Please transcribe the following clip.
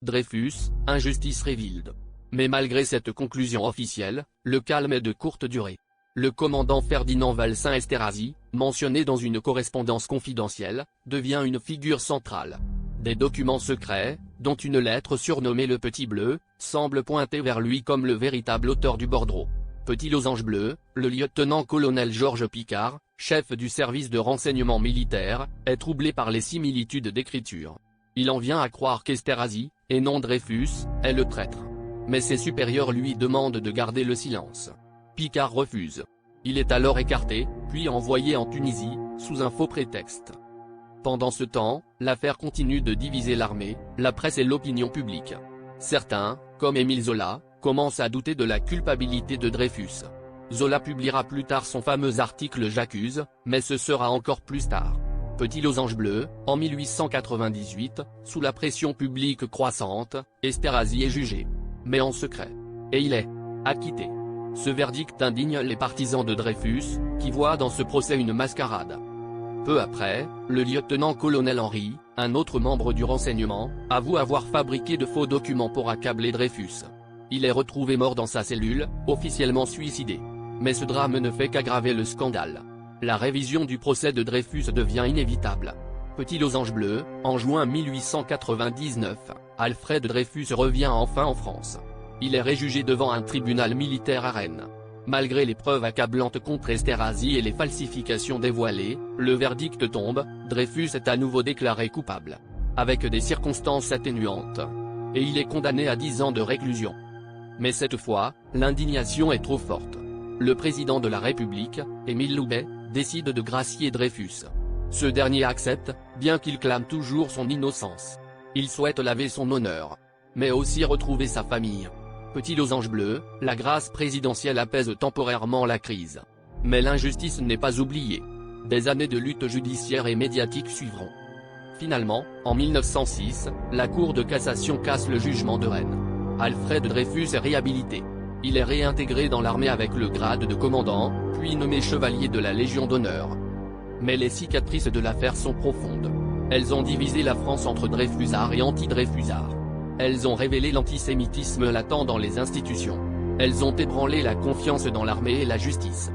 Dreyfus, injustice revealed. Mais malgré cette conclusion officielle, le calme est de courte durée. Le commandant Ferdinand Valsin-Esterhazy, mentionné dans une correspondance confidentielle, devient une figure centrale. Des documents secrets, dont une lettre surnommée le Petit Bleu, semblent pointer vers lui comme le véritable auteur du bordereau. Petit losange bleu, le lieutenant-colonel Georges Picquart, chef du service de renseignement militaire, est troublé par les similitudes d'écriture. Il en vient à croire qu'Esterhazy, et non Dreyfus, est le traître. Mais ses supérieurs lui demandent de garder le silence. Picquart refuse. Il est alors écarté, puis envoyé en Tunisie, sous un faux prétexte. Pendant ce temps, l'affaire continue de diviser l'armée, la presse et l'opinion publique. Certains, comme Émile Zola, commencent à douter de la culpabilité de Dreyfus. Zola publiera plus tard son fameux article J'accuse, mais ce sera encore plus tard. Petit losange bleu, en 1898, sous la pression publique croissante, Esterhazy est jugé. Mais en secret. Et il est acquitté. Ce verdict indigne les partisans de Dreyfus, qui voient dans ce procès une mascarade. Peu après, le lieutenant-colonel Henry, un autre membre du renseignement, avoue avoir fabriqué de faux documents pour accabler Dreyfus. Il est retrouvé mort dans sa cellule, officiellement suicidé. Mais ce drame ne fait qu'aggraver le scandale. La révision du procès de Dreyfus devient inévitable. Petit losange bleu, en juin 1899, Alfred Dreyfus revient enfin en France. Il est réjugé devant un tribunal militaire à Rennes. Malgré les preuves accablantes contre Esterhazy et les falsifications dévoilées, le verdict tombe, Dreyfus est à nouveau déclaré coupable. Avec des circonstances atténuantes. Et il est condamné à 10 ans de réclusion. Mais cette fois, l'indignation est trop forte. Le président de la République, Émile Loubet, décide de gracier Dreyfus. Ce dernier accepte, bien qu'il clame toujours son innocence. Il souhaite laver son honneur. Mais aussi retrouver sa famille. Petit losange bleu, la grâce présidentielle apaise temporairement la crise. Mais l'injustice n'est pas oubliée. Des années de lutte judiciaire et médiatique suivront. Finalement, en 1906, la Cour de cassation casse le jugement de Rennes. Alfred Dreyfus est réhabilité. Il est réintégré dans l'armée avec le grade de commandant, puis nommé chevalier de la Légion d'honneur. Mais les cicatrices de l'affaire sont profondes. Elles ont divisé la France entre Dreyfusards et anti-Dreyfusards. Elles ont révélé l'antisémitisme latent dans les institutions. Elles ont ébranlé la confiance dans l'armée et la justice.